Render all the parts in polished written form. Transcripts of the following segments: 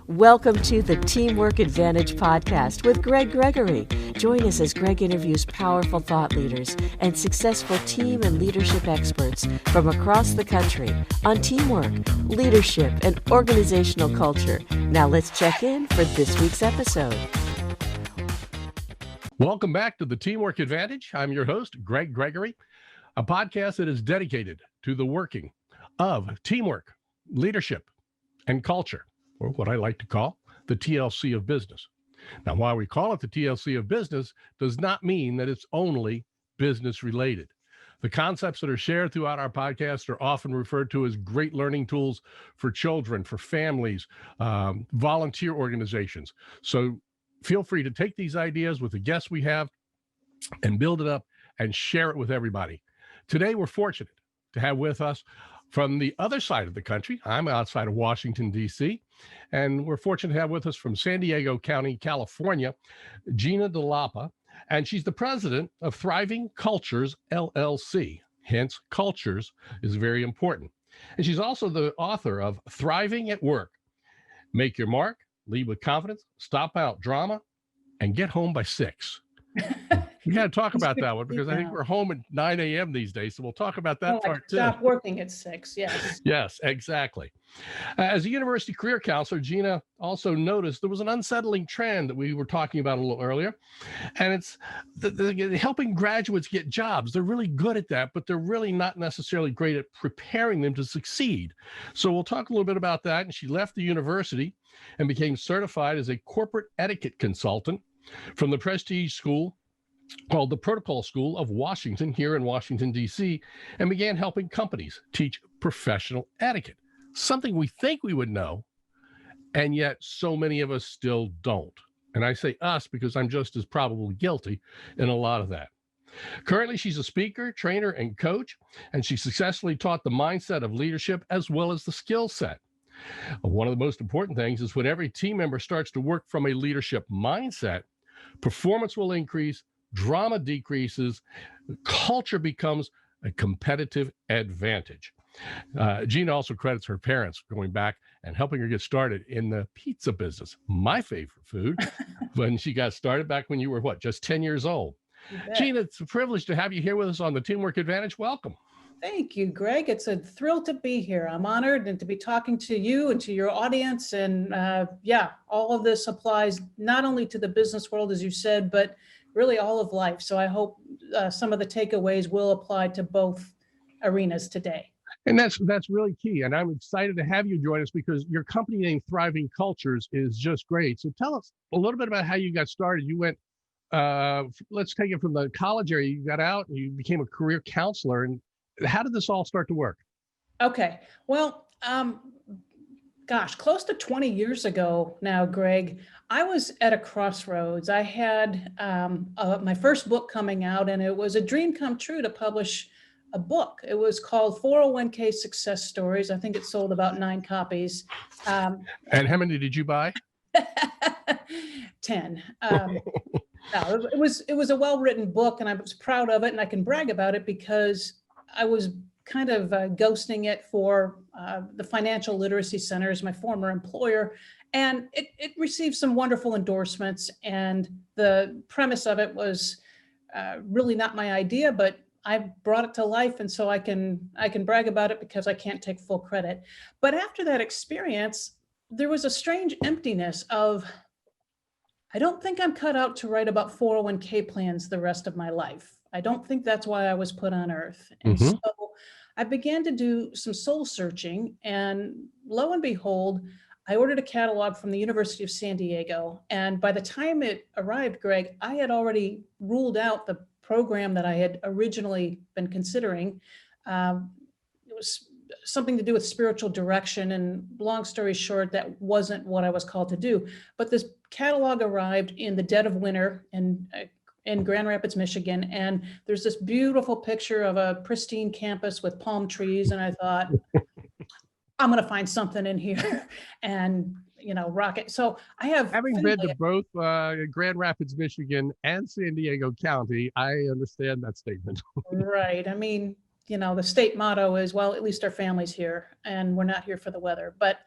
Welcome to the Teamwork Advantage podcast with Greg Gregory. Join us as Greg interviews powerful thought leaders and successful team and leadership experts from across the country on teamwork, leadership, and organizational culture. Now let's check in for this week's episode. Welcome back to the Teamwork Advantage. I'm your host, Greg Gregory, a podcast that is dedicated to the working of teamwork, leadership, and culture, or what I like to call the TLC of business. Now, while we call it the TLC of business, does not mean that it's only business related. The concepts that are shared throughout our podcast are often referred to as great learning tools for children, for families, volunteer organizations. So feel free to take these ideas with the guests we have and build it up and share it with everybody. Today, we're fortunate to have with us from the other side of the country. I'm outside of Washington, D.C., and we're fortunate to have with us from San Diego County, California, Gina DeLapa, and she's the president of Thriving Cultures, LLC. Hence, cultures is very important. And she's also the author of Thriving at Work. Make your mark, lead with confidence, stop out drama, and get home by 6. We got to talk about that one because I think we're home at 9 a.m. these days. So we'll talk about that part too. Stop working at 6. Yes. Yes, exactly. As a university career counselor, Gina also noticed there was an unsettling trend that we were talking about a little earlier. And it's helping graduates get jobs. They're really good at that, but they're really not necessarily great at preparing them to succeed. So we'll talk a little bit about that. And she left the university and became certified as a corporate etiquette consultant from the prestige school called the Protocol School of Washington here in Washington, D.C., and began helping companies teach professional etiquette, something we think we would know, and yet so many of us still don't. And I say us because I'm just as probably guilty in a lot of that. Currently, she's a speaker, trainer, and coach, and she successfully taught the mindset of leadership as well as the skill set. One of the most important things is when every team member starts to work from a leadership mindset, performance will increase, drama decreases, culture becomes a competitive advantage. Gina also credits her parents going back and helping her get started in the pizza business, my favorite food, when she got started back when you were, just 10 years old. Gina, it's a privilege to have you here with us on the Teamwork Advantage. Welcome. Thank you, Greg. It's a thrill to be here. I'm honored and to be talking to you and to your audience. And all of this applies not only to the business world, as you said, but really all of life. So I hope some of the takeaways will apply to both arenas today. And that's really key. And I'm excited to have you join us because your company name, Thriving Cultures, is just great. So tell us a little bit about how you got started. You went, let's take it from the college area. You got out and you became a career counselor. And how did this all start to work? Okay. Well, close to 20 years ago now, Greg, I was at a crossroads. I had my first book coming out, and it was a dream come true to publish a book. It was called 401k Success Stories. I think it sold about 9 copies. And how many did you buy? 10. It was a well-written book, and I was proud of it, and I can brag about it because I was kind of ghosting it for the Financial Literacy Centers, my former employer, and it received some wonderful endorsements. And the premise of it was really not my idea, but I brought it to life, and so I can brag about it because I can't take full credit. But after that experience, there was a strange emptiness of, I don't think I'm cut out to write about 401k plans the rest of my life. I don't think that's why I was put on earth. And so I began to do some soul searching, and lo and behold, I ordered a catalog from the University of San Diego. And by the time it arrived, Greg, I had already ruled out the program that I had originally been considering. It was something to do with spiritual direction. And long story short, that wasn't what I was called to do. But this catalog arrived in the dead of winter in Grand Rapids, Michigan. And there's this beautiful picture of a pristine campus with palm trees. And I thought, I'm going to find something in here and, rock it. So I have. Having been to both Grand Rapids, Michigan and San Diego County, I understand that statement. Right. I mean, the state motto is, well, at least our family's here and we're not here for the weather. But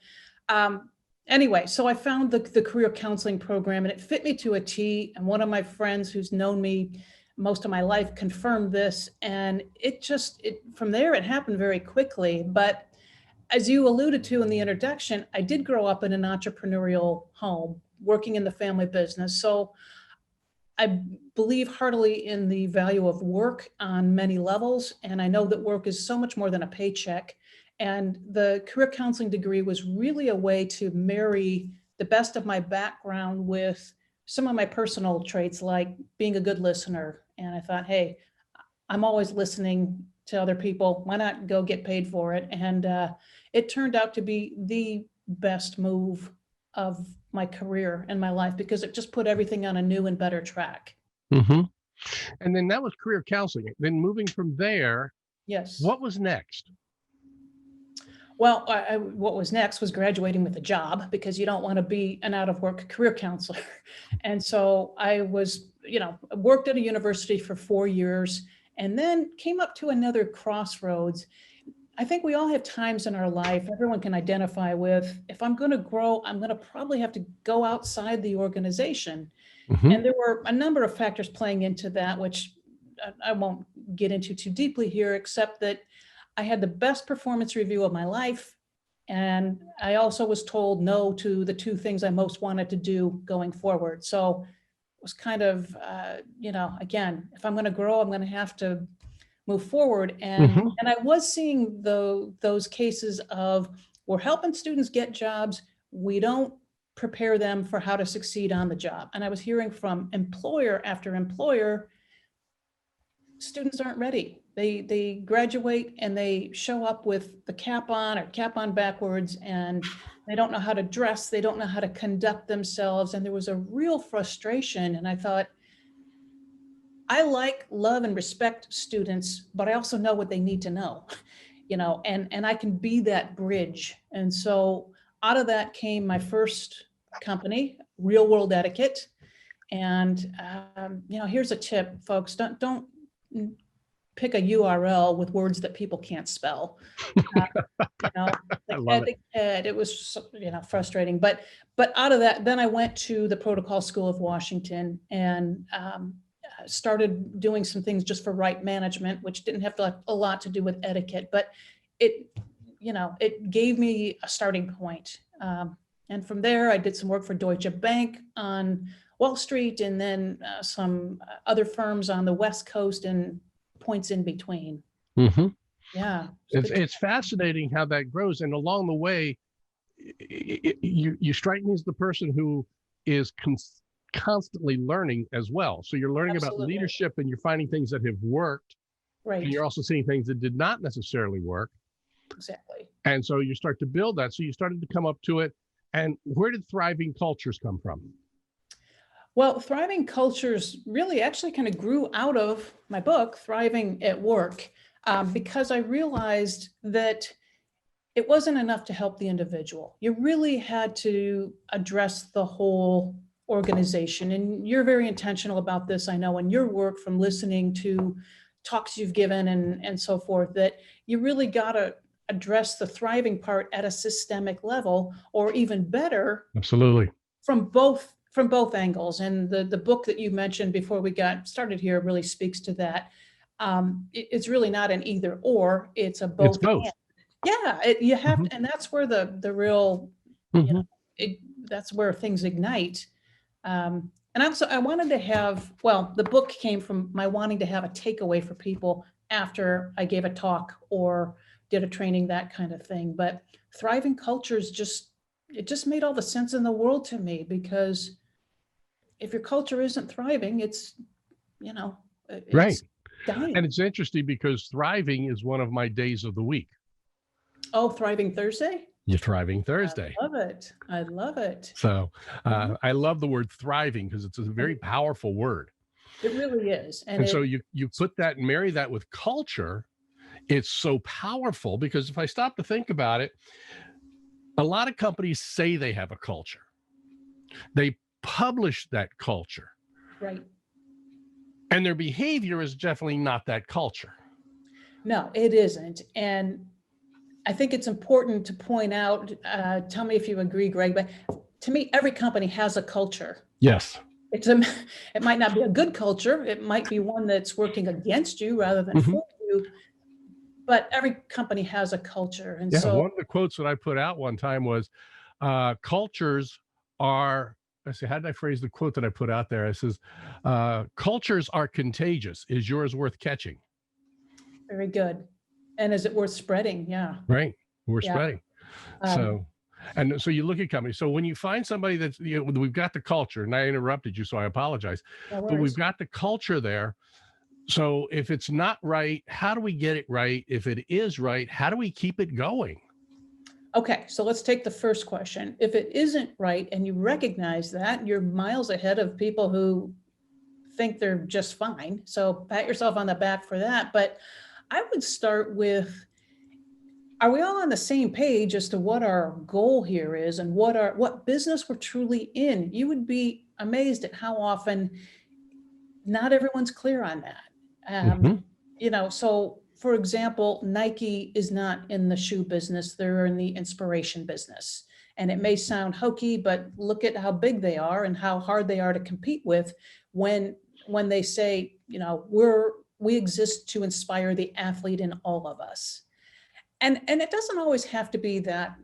anyway, so I found the career counseling program and it fit me to a T. And one of my friends who's known me most of my life confirmed this. And from there, it happened very quickly. But as you alluded to in the introduction, I did grow up in an entrepreneurial home, working in the family business. So I believe heartily in the value of work on many levels. And I know that work is so much more than a paycheck. And the career counseling degree was really a way to marry the best of my background with some of my personal traits, like being a good listener. And I thought, hey, I'm always listening to other people. Why not go get paid for it? And it turned out to be the best move of my career and my life because it just put everything on a new and better track. Mm-hmm. And then that was career counseling. Then moving from there, Yes. what was next? Well, what was next was graduating with a job because you don't want to be an out of work career counselor. And so I was, worked at a university for 4 years and then came up to another crossroads. I think we all have times in our life, everyone can identify with, if I'm going to grow, I'm going to probably have to go outside the organization. Mm-hmm. And there were a number of factors playing into that, which I won't get into too deeply here, except that I had the best performance review of my life. And I also was told no to the two things I most wanted to do going forward. So it was kind of, again, if I'm going to grow, I'm going to have to move forward. And I was seeing those cases of we're helping students get jobs. We don't prepare them for how to succeed on the job. And I was hearing from employer after employer, students aren't ready. They graduate and they show up with the cap on or cap on backwards, and they don't know how to dress. They don't know how to conduct themselves. And there was a real frustration. And I thought, I love and respect students, but I also know what they need to know, and I can be that bridge. And so out of that came my first company, Real World Etiquette. And, here's a tip, folks, don't pick a URL with words that people can't spell. Etiquette, it was, frustrating, but out of that, then I went to the Protocol School of Washington and, started doing some things just for right management, which didn't have a lot to do with etiquette, but it gave me a starting point. And from there, I did some work for Deutsche Bank on Wall Street, and then some other firms on the West Coast and points in between. Mm-hmm. Yeah. It's fascinating how that grows. And along the way, you strike me as the person who is constantly learning as well. So you're learning about leadership and you're finding things that have worked. Right. And you're also seeing things that did not necessarily work. Exactly. And so you start to build that. So you started to come up to it. And where did thriving cultures come from? Well, thriving cultures really actually kind of grew out of my book, Thriving at Work, because I realized that it wasn't enough to help the individual. You really had to address the whole organization. And you're very intentional about this, I know, in your work, from listening to talks you've given and so forth, that you really got to address the thriving part at a systemic level, or even better, absolutely, from both angles. And the book that you mentioned before we got started here really speaks to that. It's really not an either or, it's a both. It's both. And. Yeah, you have to, and that's where the real, that's where things ignite. And also I wanted to have, the book came from my wanting to have a takeaway for people after I gave a talk or did a training, that kind of thing. But thriving cultures it just made all the sense in the world to me, because if your culture isn't thriving, it's right. dying. And it's interesting because thriving is one of my days of the week. Oh, Thriving Thursday? You're Thriving Thursday. I love it. So I love the word thriving because it's a very powerful word. It really is. And so you put that and marry that with culture. It's so powerful, because if I stop to think about it, a lot of companies say they have a culture. They publish that culture. Right. And their behavior is definitely not that culture. No, it isn't. And I think it's important to point out, tell me if you agree, Greg, but to me, every company has a culture. Yes. It might not be a good culture. It might be one that's working against you rather than for you, but every company has a culture. And Yeah, so one of the quotes that I put out one time was, cultures are, I say, how did I phrase the quote that I put out there? It says, cultures are contagious. Is yours worth catching? very good. And is it worth spreading? Yeah. Right. We're Yeah. spreading. So you look at companies. So when you find somebody that's, we've got the culture, and I interrupted you, so I apologize, No but we've worries. got the culture there. So if it's not right, how do we get it right? If it is right, how do we keep it going? Okay, so let's take the first question. If it isn't right and you recognize that, you're miles ahead of people who think they're just fine. So pat yourself on the back for that. But I would start with, are we all on the same page as to what our goal here is and what business we're truly in? You would be amazed at how often not everyone's clear on that. So for example, Nike is not in the shoe business, they're in the inspiration business. And it may sound hokey, but look at how big they are and how hard they are to compete with when they say, we exist to inspire the athlete in all of us. And it doesn't always have to be that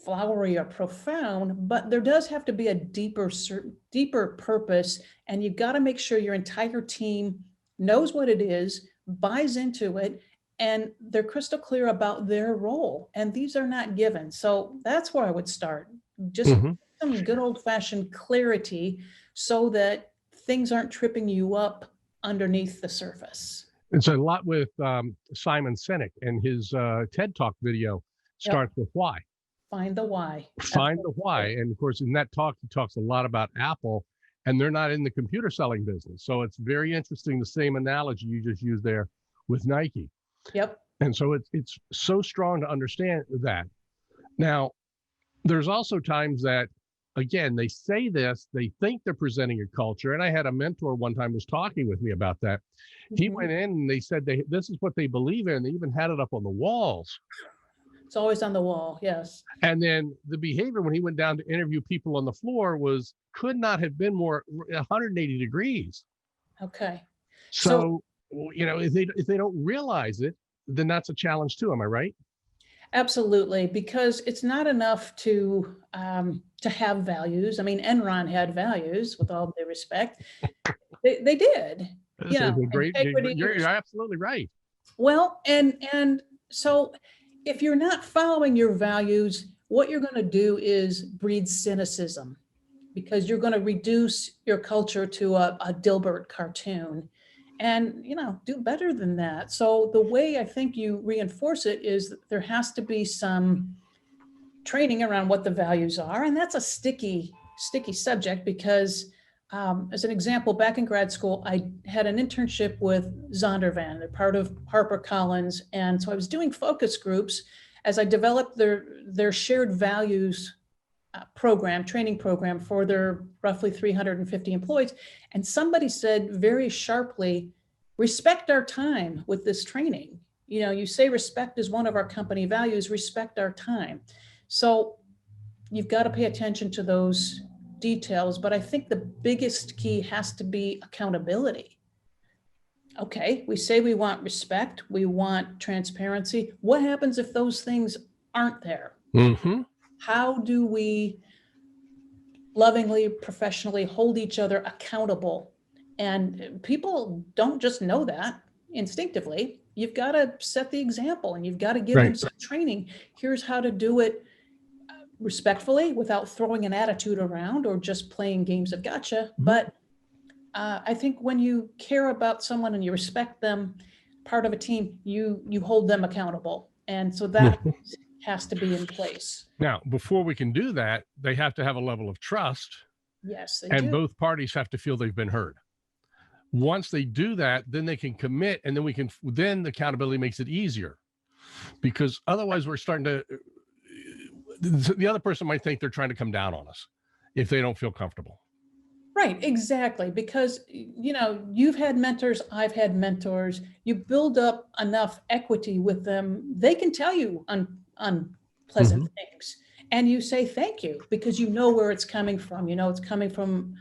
flowery or profound, but there does have to be a deeper purpose. And you've got to make sure your entire team knows what it is, buys into it, and they're crystal clear about their role. And these are not given. So that's where I would start. Just some good old fashioned clarity so that things aren't tripping you up underneath the surface. It's a lot with Simon Sinek, and his TED Talk video starts with why. Find the why. Find the why. And of course, in that talk, he talks a lot about Apple, and they're not in the computer selling business. So it's very interesting, the same analogy you just used there with Nike. Yep. And so it's so strong to understand that. Now, there's also times that, again, they say this, they think they're presenting a culture. And I had a mentor one time was talking with me about that. He went in and they said this is what they believe in. They even had it up on the walls. It's always on the wall, yes. And then the behavior when he went down to interview people on the floor could not have been more 180 degrees. Okay. So if they don't realize it, then that's a challenge too. Am I right? Absolutely, because it's not enough to have values. I mean, Enron had values, with all due respect. They did. You're absolutely right. Well, and so if you're not following your values, what you're going to do is breed cynicism, because you're going to reduce your culture to a Dilbert cartoon. And, do better than that. So the way I think you reinforce it is that there has to be some training around what the values are. And that's a sticky subject because, as an example, back in grad school, I had an internship with Zondervan. They're part of HarperCollins. And so I was doing focus groups as I developed their shared values training program for their roughly 350 employees. And somebody said very sharply, respect our time with this training. You say respect is one of our company values, respect our time. So you've got to pay attention to those details, but I think the biggest key has to be accountability. Okay, we say we want respect, we want transparency. What happens if those things aren't there? How do we lovingly, professionally hold each other accountable? And people don't just know that instinctively. You've got to set the example and you've got to give them some training. Here's how to do it respectfully without throwing an attitude around or just playing games of gotcha. But I think when you care about someone and you respect them, part of a team, you hold them accountable. And so that has to be in place. Now, before we can do that, they have to have a level of trust. Yes, and both parties have to feel they've been heard. Once they do that, then they can commit, and then the accountability makes it easier, because otherwise we're starting to, the other person might think they're trying to come down on us if they don't feel comfortable. Right, exactly. Because, you've had mentors, I've had mentors. You build up enough equity with them. They can tell you unpleasant things. And you say thank you because you know where it's coming from. You know it's coming from,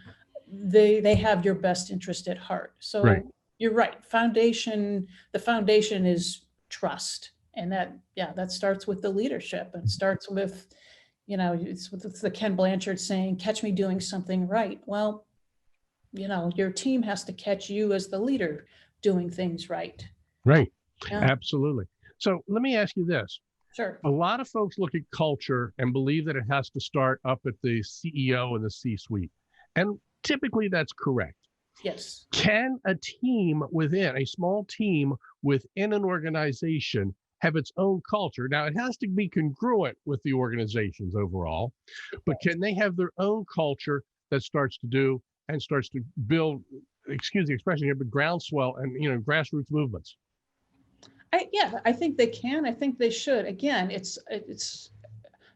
they have your best interest at heart. So Right. you're right. The foundation is trust. And that starts with the leadership, and starts with, it's the Ken Blanchard saying, catch me doing something right. Well, your team has to catch you as the leader doing things right. Right. Yeah. Absolutely. So let me ask you this. Sure. A lot of folks look at culture and believe that it has to start up at the CEO and the C-suite. And typically that's correct. Yes. Can a small team within an organization have its own culture? Now, it has to be congruent with the organization's overall, but can they have their own culture that starts to build, excuse the expression here, but groundswell and, grassroots movements? I think they can. I think they should. Again, it's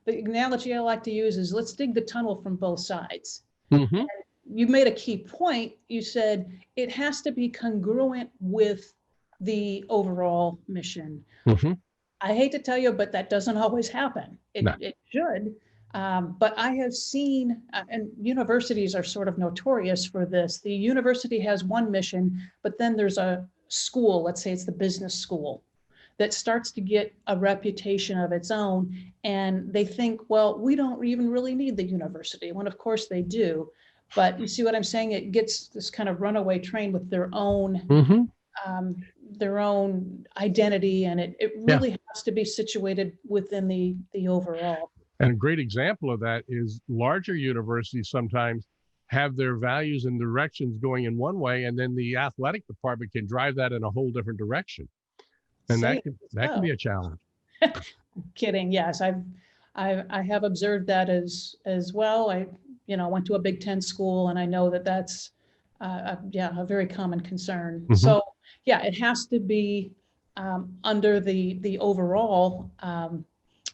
the analogy I like to use is, let's dig the tunnel from both sides. Mm-hmm. You made a key point. You said it has to be congruent with the overall mission. Mm-hmm. I hate to tell you, but that doesn't always happen. It should. But I have seen, and universities are sort of notorious for this. The university has one mission, but then there's a school, let's say it's the business school, that starts to get a reputation of its own. And they think, well, we don't even really need the university. When of course they do. But you see what I'm saying? It gets this kind of runaway train with their own identity, and it really has to be situated within the overall. And a great example of that is larger universities sometimes have their values and directions going in one way, and then the athletic department can drive that in a whole different direction. And that can be a challenge. Kidding. Yes, I have observed that as well. I went to a Big Ten school, and I know that's a very common concern. Mm-hmm. So it has to be under the overall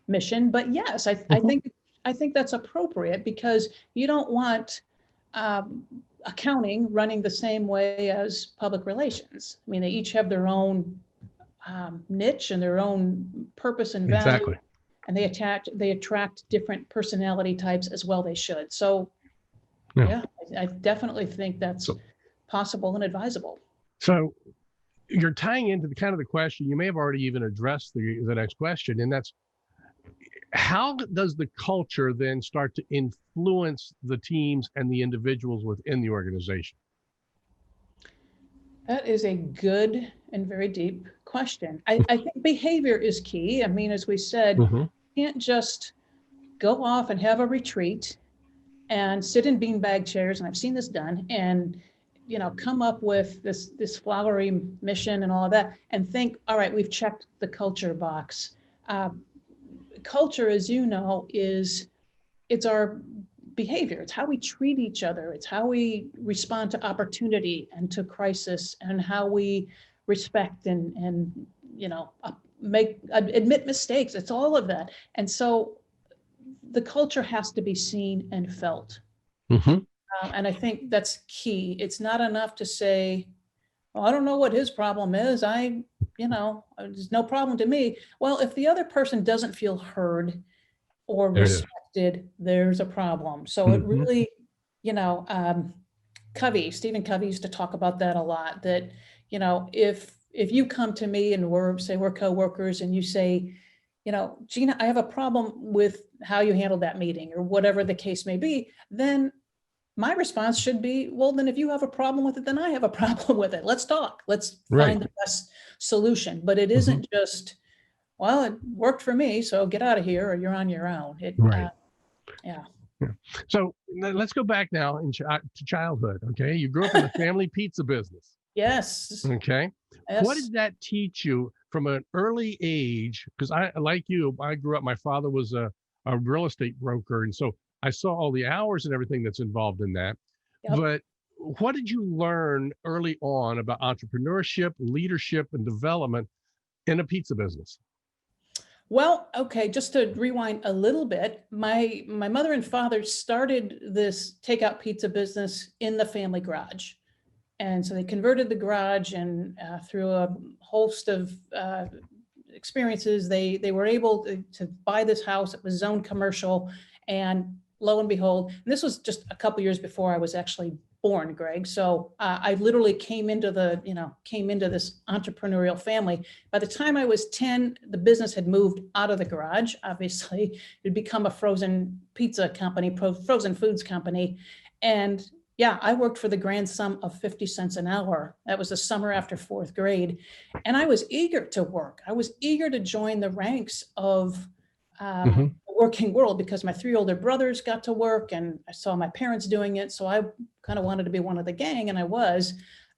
mission. But yes, I think that's appropriate, because you don't want accounting running the same way as public relations. I mean, they each have their own niche and their own purpose and value. Exactly. And they attract different personality types as well. They should. So I definitely think that's possible and advisable. So you're tying into the question, you may have already even addressed the next question, and that's, how does the culture then start to influence the teams and the individuals within the organization? That is a good and very deep question. I think behavior is key. I mean, as we said, you can't just go off and have a retreat and sit in beanbag chairs, and I've seen this done, and come up with this flowery mission and all of that, and think, all right, we've checked the culture box. Culture, as you know, it's our behavior. It's how we treat each other. It's how we respond to opportunity and to crisis, and how we respect and admit mistakes. It's all of that. And so the culture has to be seen and felt. And I think that's key. It's not enough to say, well, I don't know what his problem is. There's no problem to me. Well, if the other person doesn't feel heard or respected, there's a problem. So it really, Stephen Covey used to talk about that a lot, that, if you come to me and we're coworkers, and you say, Gina, I have a problem with how you handled that meeting, or whatever the case may be, then my response should be, well, then if you have a problem with it, then I have a problem with it. Let's talk. Let's find the best solution. But it isn't just, well, it worked for me, so get out of here, or you're on your own. So let's go back now to childhood. Okay. You grew up in the family pizza business. Yes. Okay. Yes. What did that teach you from an early age? Because I grew up, my father was a real estate broker. And so I saw all the hours and everything that's involved in that. Yep. But what did you learn early on about entrepreneurship, leadership, and development in a pizza business? Well, okay, just to rewind a little bit, my mother and father started this takeout pizza business in the family garage. And so they converted the garage, and through a host of experiences. They were able to buy this house. It was zoned commercial, and lo and behold, and this was just a couple years before I was actually born, Greg. So I literally came into this entrepreneurial family. By the time I was 10, the business had moved out of the garage. Obviously, it had become a frozen pizza company, frozen foods company. And yeah, I worked for the grand sum of 50 cents an hour. That was the summer after fourth grade. And I was eager to work. I was eager to join the ranks of the working world, because my 3 older brothers got to work and I saw my parents doing it. So I kind of wanted to be one of the gang, and I was.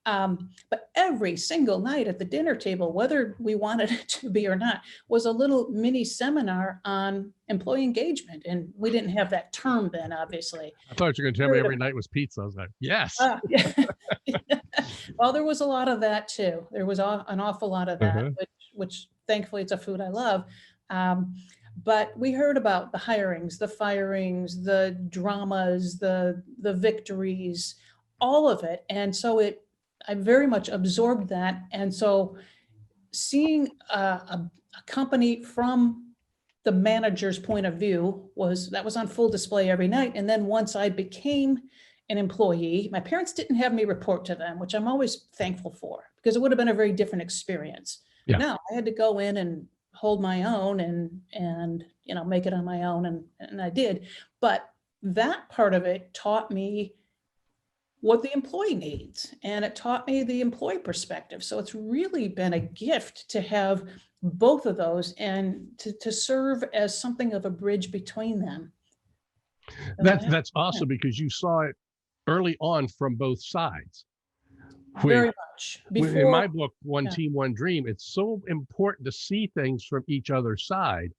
But every single night at the dinner table, whether we wanted it to be or not, was a little mini seminar on employee engagement. And we didn't have that term then, obviously. I thought you were going to tell me every night was pizza. I was like, yes. Yeah. Well, there was a lot of that too. There was an awful lot of that, which thankfully it's a food I love. But we heard about the hirings, the firings, the dramas, the victories, all of it. And so I very much absorbed that. And so seeing a company from the manager's point of view was on full display every night. And then once I became an employee, my parents didn't have me report to them, which I'm always thankful for, because it would have been a very different experience. Yeah. No, I had to go in and hold my own and make it on my own, and I did. But that part of it taught me what the employee needs, and it taught me the employee perspective. So it's really been a gift to have both of those and to serve as something of a bridge between them. That's awesome, because you saw it early on from both sides. Very much. In my book, One Team, One Dream, it's so important to see things from each other's side.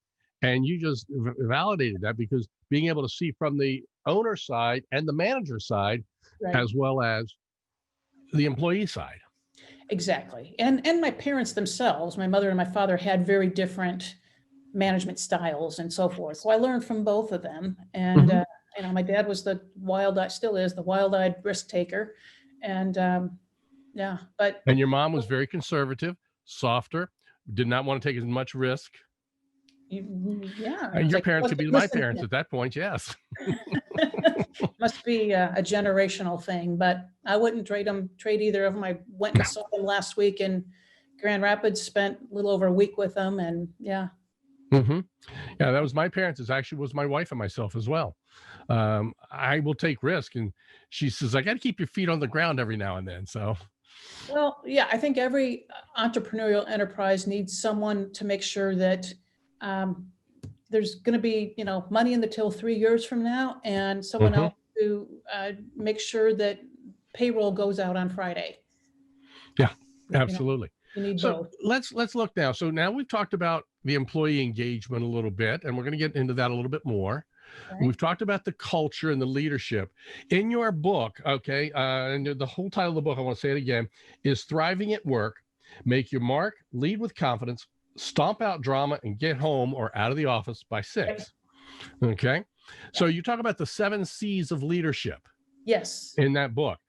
And you just validated that, because being able to see from the owner side and the manager side, as well as the employee side. Exactly. And my parents themselves, my mother and my father, had very different management styles and so forth. So I learned from both of them. And, my dad was still is the wild-eyed risk taker. And, and your mom was very conservative, softer, did not want to take as much risk. Yeah. And your parents could be my parents at that point. Yes. Must be a generational thing, but I wouldn't trade either of them. I went and saw them last week in Grand Rapids, spent a little over a week with them, and yeah. Yeah, that was my parents. It actually was my wife and myself as well. I will take risk, and she says, I got to keep your feet on the ground every now and then. So. Well, yeah, I think every entrepreneurial enterprise needs someone to make sure that there's going to be, money in the till 3 years from now, and someone else to make sure that payroll goes out on Friday. Yeah, absolutely. You need both. Let's look now. So now we've talked about the employee engagement a little bit, and we're going to get into that a little bit more. Okay. We've talked about the culture and the leadership in your book. Okay. And the whole title of the book, I want to say it again, is Thriving at Work. Make your mark, lead with confidence, stomp out drama, and get home or out of the office by 6. Okay. So you talk about the 7 C's of leadership. Yes. In that book.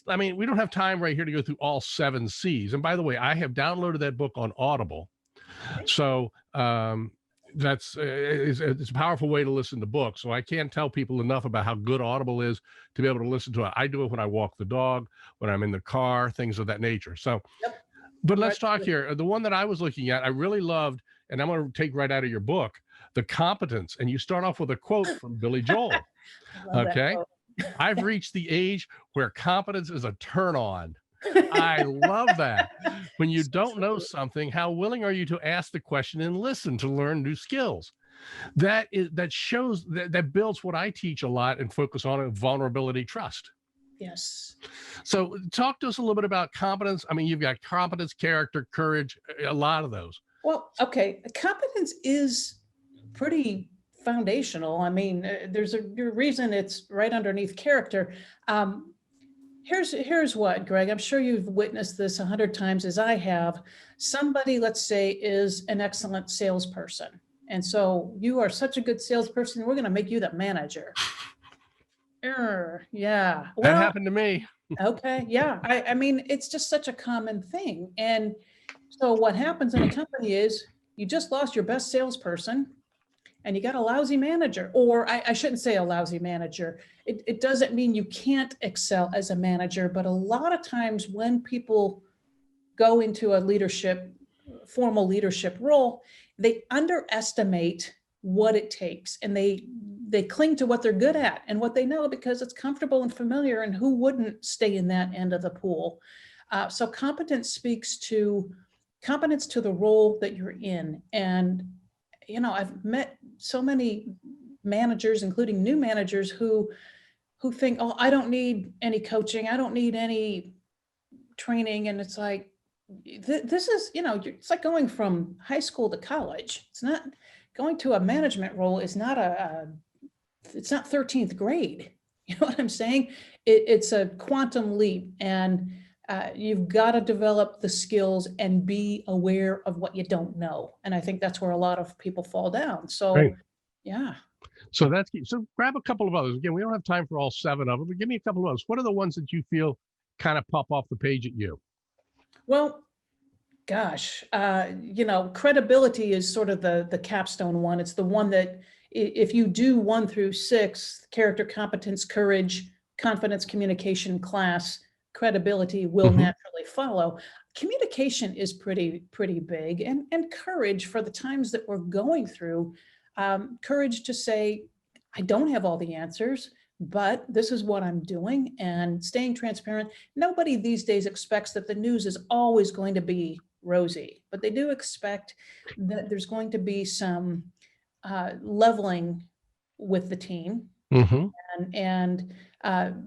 We don't have time right here to go through all 7 C's. And by the way, I have downloaded that book on Audible. So it's a powerful way to listen to books. So I can't tell people enough about how good Audible is to be able to listen to it. I do it when I walk the dog, when I'm in the car, things of that nature. So, but let's talk here. The one that I was looking at, I really loved, and I'm going to take right out of your book, the Competence. And you start off with a quote from Billy Joel. Okay. I've reached the age where competence is a turn on. I love that. When you don't know something, how willing are you to ask the question and listen to learn new skills? That shows that builds what I teach a lot and focus on: vulnerability, trust. Yes. So talk to us a little bit about competence. You've got competence, character, courage, a lot of those. Well, okay. Competence is pretty foundational. There's a reason it's right underneath character. Here's what, Greg, I'm sure you've witnessed this 100 times as I have. Somebody, let's say, is an excellent salesperson. And so you are such a good salesperson, we're going to make you the manager. Yeah. Well, that happened to me. Okay. Yeah. It's just such a common thing. And so what happens in a company is you just lost your best salesperson and you got a lousy manager, or I shouldn't say a lousy manager. It doesn't mean you can't excel as a manager, but a lot of times when people go into a formal leadership role, they underestimate what it takes, and they cling to what they're good at and what they know because it's comfortable and familiar, and who wouldn't stay in that end of the pool? So competence speaks to competence to the role that you're in. And, I've met so many managers, including new managers, who think, oh, I don't need any coaching. I don't need any training. And it's like, this is, it's like going from high school to college. It's not going to a management role is not it's not 13th grade. You know what I'm saying? It's a quantum leap, and you've got to develop the skills and be aware of what you don't know. And I think that's where a lot of people fall down. So, Right. Yeah. So so grab a couple of others. Again, we don't have time for all 7 of them, but give me a couple of others. What are the ones that you feel kind of pop off the page at you? Well, gosh, credibility is sort of the capstone one. It's the one that if you do 1 through 6, character, competence, courage, confidence, communication, class, credibility will naturally follow. Communication is pretty big, and courage for the times that we're going through. Courage to say, I don't have all the answers, but this is what I'm doing, and staying transparent. Nobody these days expects that the news is always going to be rosy, but they do expect that there's going to be some leveling with the team, and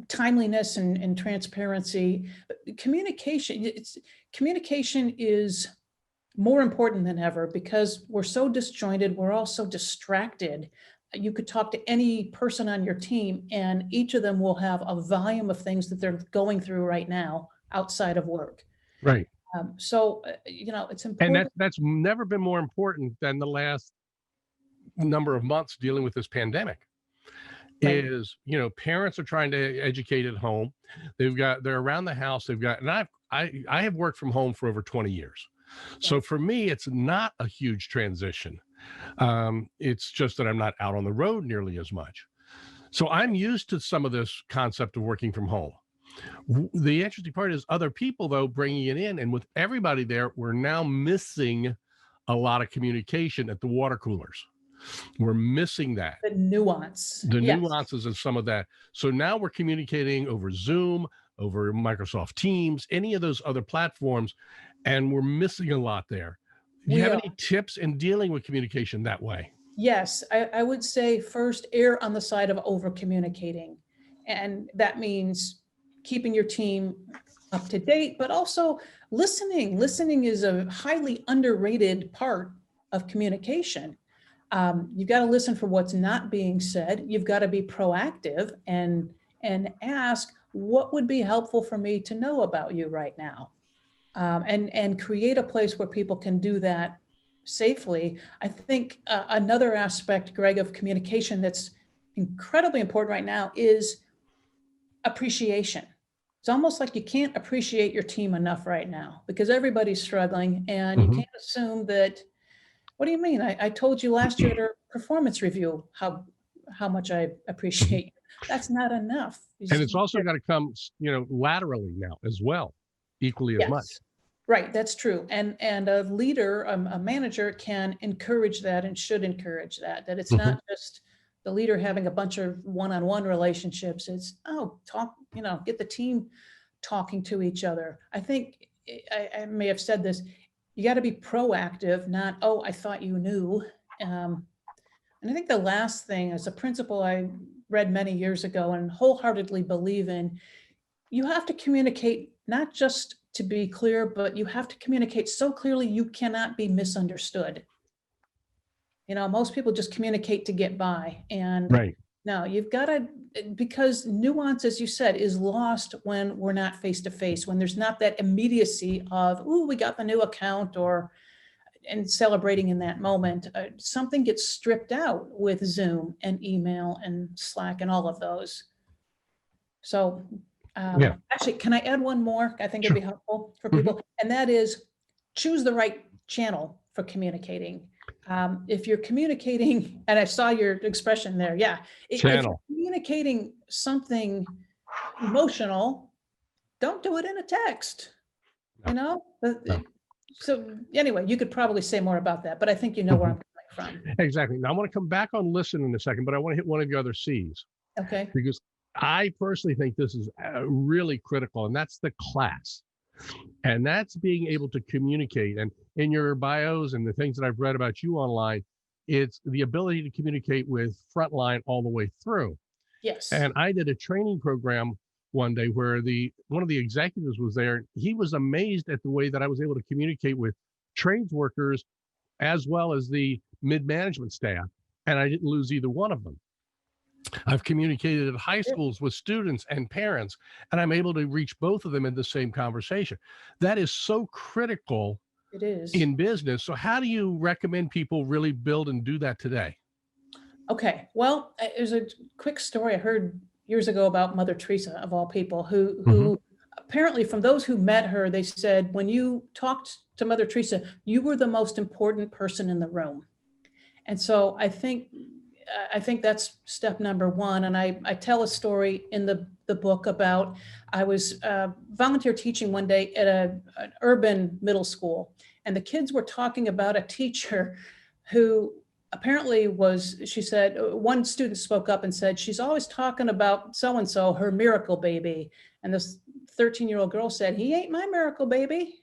timeliness and transparency. But communication is more important than ever because we're so disjointed. We're all so distracted. You could talk to any person on your team, and each of them will have a volume of things that they're going through right now outside of work. Right. So, it's important. And that's never been more important than the last number of months dealing with this pandemic. Right. Is, parents are trying to educate at home. They're around the house. And I have worked from home for over 20 years. So for me, it's not a huge transition. It's just that I'm not out on the road nearly as much. So I'm used to some of this concept of working from home. The interesting part is other people, though, bringing it in. And with everybody there, we're now missing a lot of communication at the water coolers. We're missing that. The nuance. Nuances of some of that. So now we're communicating over Zoom, over Microsoft Teams, any of those other platforms, and we're missing a lot there. Do you have any tips in dealing with communication that way? Yes, I would say first, err on the side of over communicating. And that means keeping your team up to date, but also listening. Listening is a highly underrated part of communication. You've got to listen for what's not being said. You've got to be proactive and ask, what would be helpful for me to know about you right now? And create a place where people can do that safely. I think another aspect, Greg, of communication that's incredibly important right now is appreciation. It's almost like you can't appreciate your team enough right now because everybody's struggling, and you can't assume that, what do you mean? I told you last year at our performance review how much I appreciate you. That's not enough. And it's also got to come, laterally now as well, equally as much. Right, that's true. And a leader, a manager can encourage that and should encourage that it's not just the leader having a bunch of one-on-one relationships. It's, talk, get the team talking to each other. I think I may have said this, you got to be proactive, not, oh, I thought you knew. And I think the last thing is a principle I read many years ago and wholeheartedly believe in. You have to communicate, not just to be clear, but you have to communicate so clearly you cannot be misunderstood. Most people just communicate to get by. And no, you've got to, because nuance, as you said, is lost when we're not face-to-face, when there's not that immediacy of, ooh, we got the new account, and celebrating in that moment. Something gets stripped out with Zoom and email and Slack and all of those. So actually, can I add one more? I think it'd be helpful for people. And that is, choose the right channel for communicating. If you're communicating, and I saw your expression there, yeah. If you're communicating something emotional, don't do it in a text, you know? So anyway, you could probably say more about that, but I think you know where I'm coming from. Exactly. Now I want to come back on listen in a second, but I want to hit one of your other C's. Okay. Because I personally think this is really critical, and that's the class. And that's being able to communicate. And in your bios and the things that I've read about you online, it's the ability to communicate with frontline all the way through. Yes. And I did a training program one day where one of the executives was there. He was amazed at the way that I was able to communicate with trades workers as well as the mid-management staff. And I didn't lose either one of them. I've communicated at high schools with students and parents, and I'm able to reach both of them in the same conversation. That is so critical. It is. In business. So how do you recommend people really build and do that today? Okay. Well, there's a quick story I heard years ago about Mother Teresa, of all people, who apparently, from those who met her, they said, when you talked to Mother Teresa, you were the most important person in the room. And so I think that's step number one. And I tell a story in the book about, I was volunteer teaching one day at an urban middle school, and the kids were talking about a teacher who apparently she said, one student spoke up and said, she's always talking about so-and-so, her miracle baby. And this 13-year-old girl said, he ain't my miracle baby.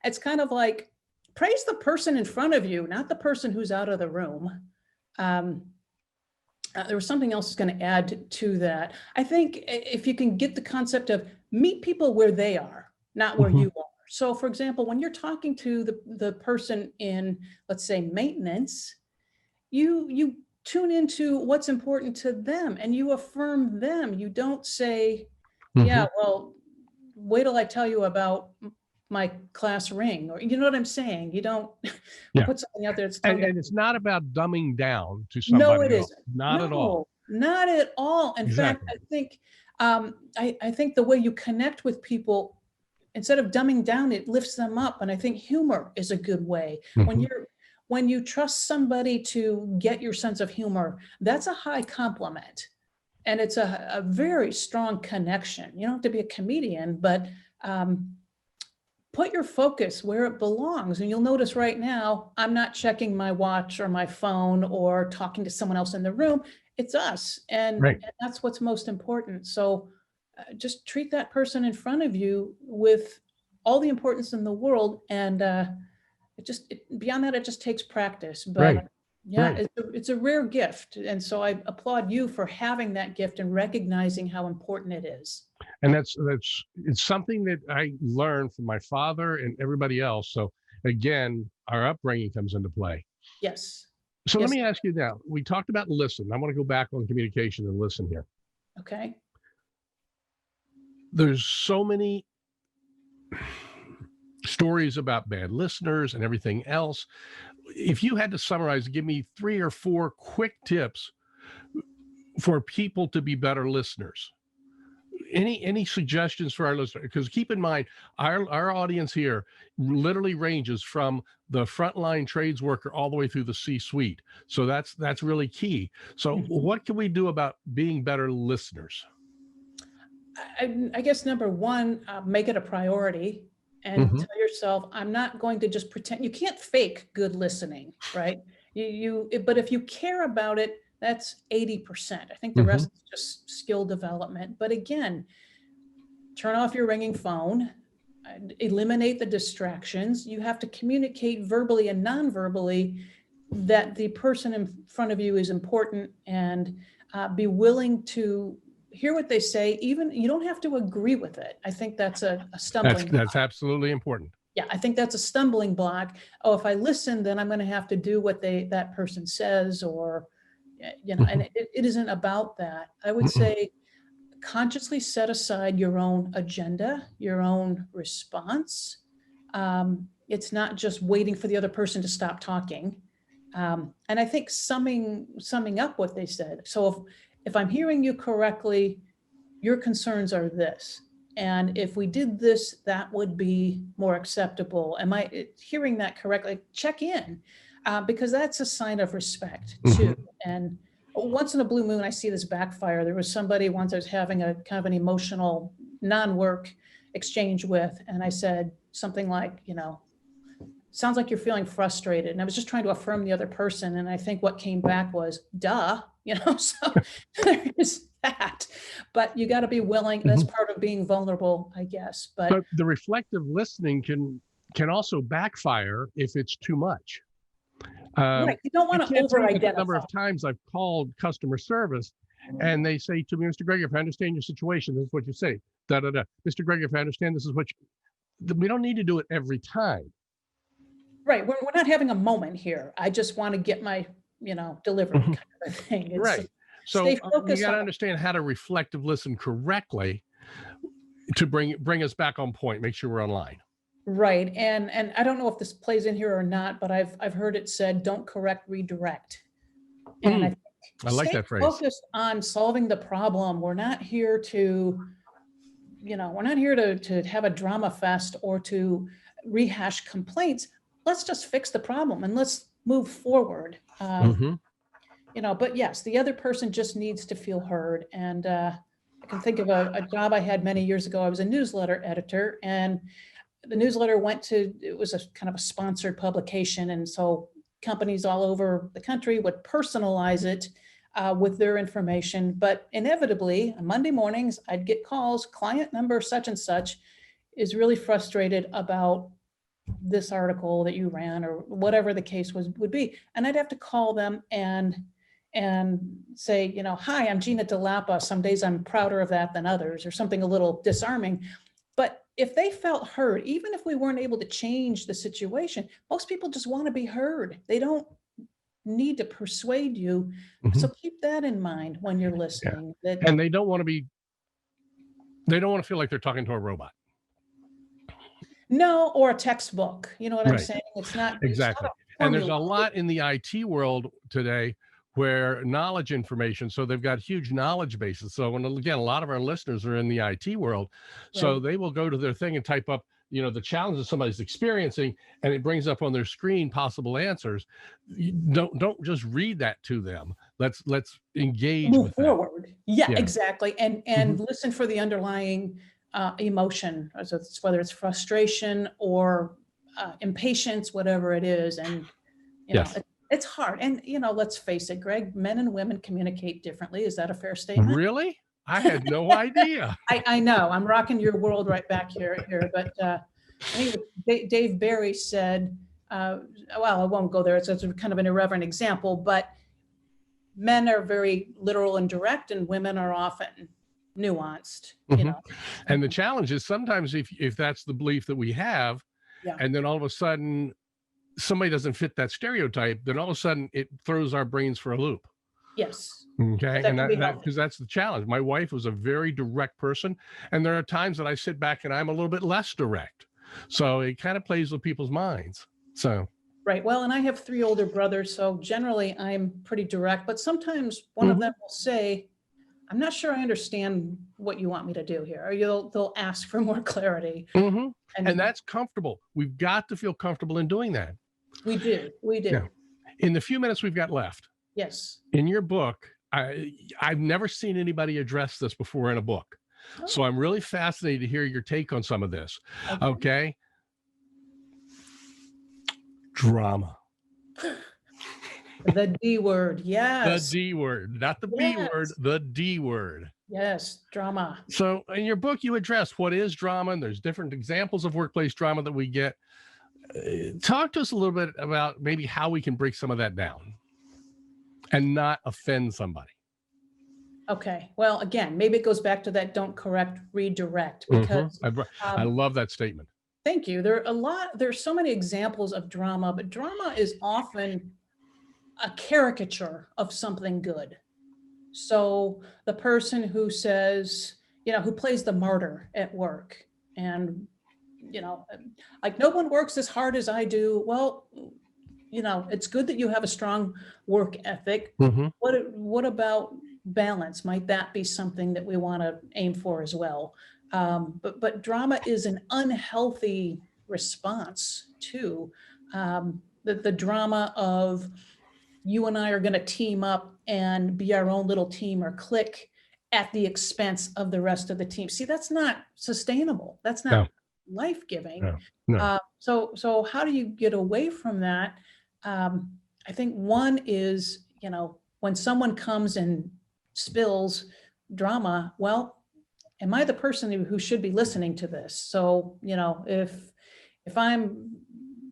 It's kind of like, praise the person in front of you, not the person who's out of the room. There was something else I was going to add to that. I think if you can get the concept of meet people where they are, not where you are. So for example, when you're talking to the person in, let's say, maintenance, you tune into what's important to them and you affirm them. You don't say, yeah, well, wait till I tell you about my class ring, or you know what I'm saying? You don't put something out there. And it's not about dumbing down to somebody. No, it isn't. Not at all. Not at all. In fact, I think I think the way you connect with people, instead of dumbing down, it lifts them up. And I think humor is a good way. When you trust somebody to get your sense of humor, that's a high compliment. And it's a very strong connection. You don't have to be a comedian, but put your focus where it belongs. And you'll notice right now, I'm not checking my watch or my phone or talking to someone else in the room. It's us. And that's what's most important. So just treat that person in front of you with all the importance in the world. And beyond that, it just takes practice. But it's a rare gift. And so I applaud you for having that gift and recognizing how important it is. And it's something that I learned from my father and everybody else. So again, our upbringing comes into play. Yes. So let me ask you now, we talked about listen. I want to go back on communication and listen here. Okay. There's so many stories about bad listeners and everything else. If you had to summarize, give me 3 or 4 quick tips for people to be better listeners. Any suggestions for our listeners? Because keep in mind, our audience here literally ranges from the frontline trades worker all the way through the C-suite. So that's really key. So what can we do about being better listeners? I guess number one, make it a priority and tell yourself, I'm not going to just pretend. You can't fake good listening, right? But if you care about it, that's 80%. I think the rest is just skill development. But again, turn off your ringing phone, eliminate the distractions. You have to communicate verbally and non-verbally that the person in front of you is important, and be willing to hear what they say. Even you don't have to agree with it. I think that's a stumbling block. That's absolutely important. Yeah, I think that's a stumbling block. Oh, if I listen, then I'm going to have to do what that person says, or and it isn't about that. I would say consciously set aside your own agenda, your own response. It's not just waiting for the other person to stop talking. And I think summing up what they said. So if I'm hearing you correctly, your concerns are this. And if we did this, that would be more acceptable. Am I hearing that correctly? Check in, because that's a sign of respect too. And once in a blue moon, I see this backfire. There was somebody once I was having a kind of an emotional non-work exchange with, and I said something like, sounds like you're feeling frustrated. And I was just trying to affirm the other person. And I think what came back was, duh, so there is that. But you got to be willing. That's part of being vulnerable, I guess. But the reflective listening can also backfire if it's too much. Right. You don't want to over-identify. The number of times I've called customer service and they say to me, Mr. Greger, if I understand your situation, this is what you say. Mr. Greger, if I understand, this is what we don't need to do it every time. Right. We're not having a moment here. I just want to get my, delivery kind of a thing. It's right. So you got to understand how to reflective listen correctly to bring us back on point, make sure we're online. Right. And I don't know if this plays in here or not, but I've heard it said, don't correct, redirect. And I like that phrase. Focused on solving the problem. We're not here to, to have a drama fest or to rehash complaints. Let's just fix the problem and let's move forward. But yes, the other person just needs to feel heard. And I can think of a job I had many years ago. I was a newsletter editor, and the newsletter it was a kind of a sponsored publication. And so companies all over the country would personalize it with their information. But inevitably, on Monday mornings, I'd get calls, client number such and such is really frustrated about this article that you ran, or whatever the case would be. And I'd have to call them and say, hi, I'm Gina DeLapa. Some days I'm prouder of that than others, or something a little disarming. But if they felt heard, even if we weren't able to change the situation, most people just want to be heard. They don't need to persuade you. So keep that in mind when you're listening. Yeah. And they don't want to feel like they're talking to a robot. No, or a textbook. You know what I'm saying? It's not exactly. And there's a lot in the IT world today where knowledge information, so they've got huge knowledge bases. So, and again, a lot of our listeners are in the IT world. So they will go to their thing and type up, the challenges somebody's experiencing, and it brings up on their screen possible answers. Don't just read that to them. Let's engage move with forward. Yeah, exactly. And listen for the underlying emotion, whether it's frustration or impatience, whatever it is. And it's hard. And let's face it, Greg, men and women communicate differently. Is that a fair statement? Really? I had no idea. I know. I'm rocking your world right back here. But I think Dave Barry said, well, I won't go there. It's kind of an irreverent example, but men are very literal and direct, and women are often nuanced. And the challenge is sometimes if that's the belief that we have, and then all of a sudden somebody doesn't fit that stereotype, then all of a sudden it throws our brains for a loop. Yes. Okay. And that because that's the challenge. My wife was a very direct person, and there are times that I sit back and I'm a little bit less direct. So it kind of plays with people's minds. So. Right. Well, and I have 3 older brothers, so generally I'm pretty direct, but sometimes one of them will say, I'm not sure I understand what you want me to do here. Or they'll ask for more clarity. And that's comfortable. We've got to feel comfortable in doing that. We do. Now, in the few minutes we've got left. Yes. In your book, I've never seen anybody address this before in a book. So I'm really fascinated to hear your take on some of this. Okay. Drama. The D word. Yes. The D word, not the B word, the D word. Yes. Drama. So in your book, you address what is drama, and there's different examples of workplace drama that we get. Talk to us a little bit about maybe how we can break some of that down and not offend somebody. Okay. Well, again, maybe it goes back to that don't correct, redirect, because I love that statement. Thank you. There's so many examples of drama, but drama is often a caricature of something good. So the person who says, who plays the martyr at work, and, like, no one works as hard as I do. Well, it's good that you have a strong work ethic. What about balance? Might that be something that we want to aim for as well? But drama is an unhealthy response to the drama of you and I are going to team up and be our own little team or clique at the expense of the rest of the team. See, that's not sustainable. That's not life-giving. No. So how do you get away from that? I think one is, when someone comes and spills drama, well, am I the person who should be listening to this? So, if I'm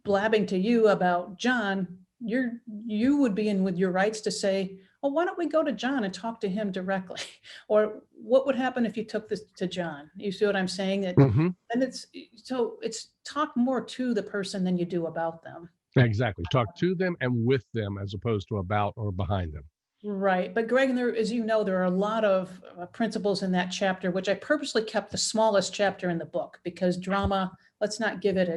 blabbing to you about John, you would be in with your rights to say, well, why don't we go to John and talk to him directly? Or what would happen if you took this to John? You see what I'm saying? And it's talk more to the person than you do about them. Exactly. Talk to them and with them as opposed to about or behind them. Right. But Greg, as you know, there are a lot of principles in that chapter, which I purposely kept the smallest chapter in the book, because drama, let's not give it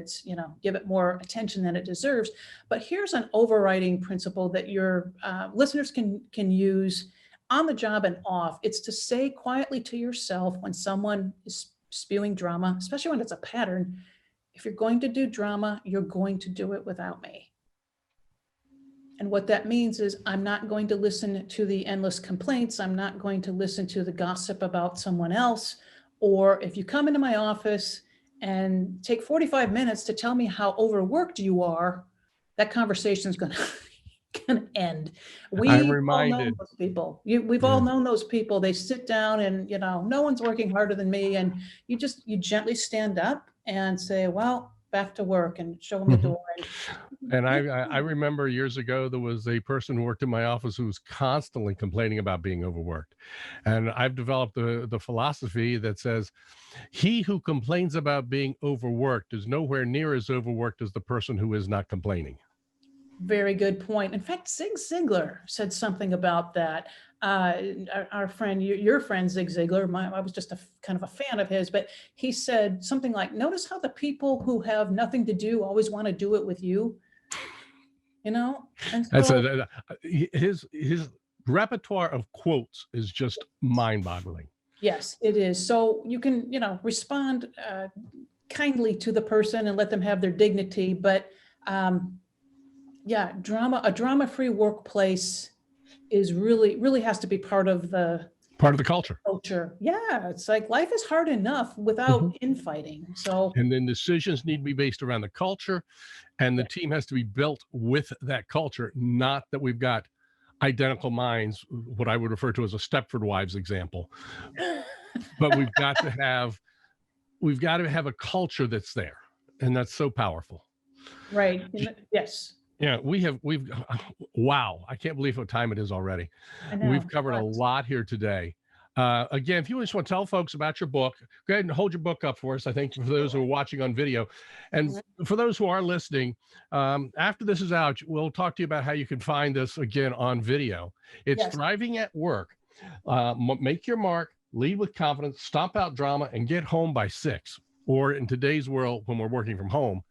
give it more attention than it deserves. But here's an overriding principle that your listeners can use on the job and off. It's to say quietly to yourself when someone is spewing drama, especially when it's a pattern: if you're going to do drama, you're going to do it without me. And what that means is I'm not going to listen to the endless complaints. I'm not going to listen to the gossip about someone else. Or if you come into my office and take 45 minutes to tell me how overworked you are, that conversation is going to end. I'm reminded. All know those people. We've all known those people. They sit down and, no one's working harder than me. And you gently stand up and say, well, back to work, and show them the door. And I remember years ago, there was a person who worked in my office who was constantly complaining about being overworked. And I've developed the philosophy that says, he who complains about being overworked is nowhere near as overworked as the person who is not complaining. Very good point. In fact, Zig Ziglar said something about that. Our friend, your friend, Zig Ziglar, I was just kind of a fan of his, but he said something like, notice how the people who have nothing to do always want to do it with you. And so, his repertoire of quotes is just mind-boggling. Yes, it is. So you can, respond kindly to the person and let them have their dignity. But a drama-free workplace is really has to be part of the culture. Yeah, it's like life is hard enough without infighting. And then decisions need to be based around the culture, and the team has to be built with that culture. Not that we've got identical minds, what I would refer to as a Stepford Wives example, but we've got to have a culture that's there, and that's so powerful. Right. Yes. Yeah, we've wow, I can't believe what time it is already. We've covered a lot here today. Again, if you just want to tell folks about your book, go ahead and hold your book up for us. I think for those who are watching on video, and for those who are listening, after this is out, we'll talk to you about how you can find this again on video. It's Thriving at Work. Make your mark, lead with confidence, stomp out drama, and get home by 6. Or in today's world, when we're working from home,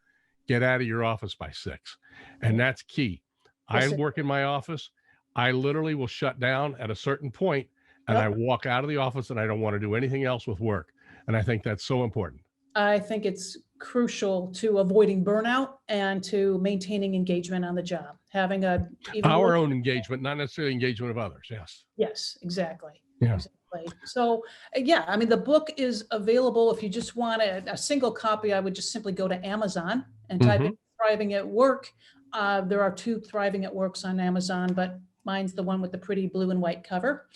get out of your office by 6. And that's key. I work in my office. I literally will shut down at a certain point, and I walk out of the office, and I don't want to do anything else with work. And I think that's so important. I think it's crucial to avoiding burnout and to maintaining engagement on the job. Having our own engagement, not necessarily engagement of others. Yes. Yes, exactly. Yeah. Exactly. So the book is available. If you just want a single copy, I would just simply go to Amazon and type in Thriving at Work. There are 2 Thriving at Works on Amazon, but mine's the one with the pretty blue and white cover.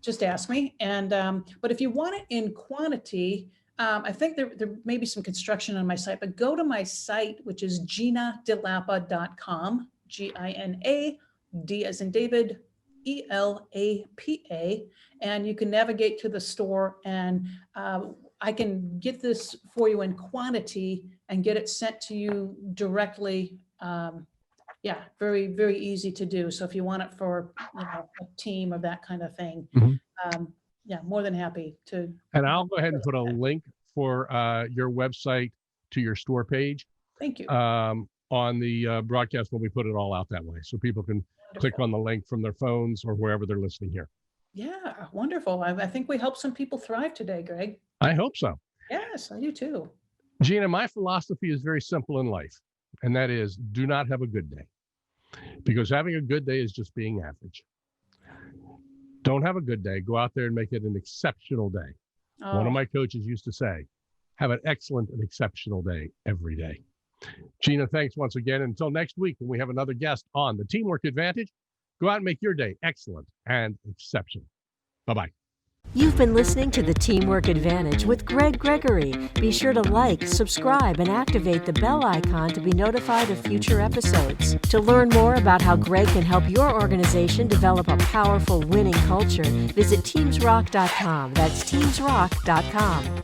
Just ask me. And but if you want it in quantity, I think there may be some construction on my site, but go to my site, which is GinaDeLapa.com, GINA, D as in David, ELAPA, and you can navigate to the store, and I can get this for you in quantity and get it sent to you directly. Very, very easy to do. So if you want it for a team or that kind of thing, more than happy to. And I'll go ahead and put a link for your website to your store page. Thank you. On the broadcast when we put it all out that way, so people can click on the link from their phones or wherever they're listening here. Yeah, wonderful. I think we helped some people thrive today, Greg. I hope so. Yes, I do too. Gina, my philosophy is very simple in life, and that is do not have a good day, because having a good day is just being average. Don't have a good day. Go out there and make it an exceptional day. Oh. One of my coaches used to say, have an excellent and exceptional day every day. Gina, thanks once again. Until next week, when we have another guest on the Teamwork Advantage, go out and make your day excellent and exceptional. Bye-bye. You've been listening to the Teamwork Advantage with Greg Gregory. Be sure to like, subscribe, and activate the bell icon to be notified of future episodes. To learn more about how Greg can help your organization develop a powerful winning culture, visit TeamsRock.com. That's TeamsRock.com.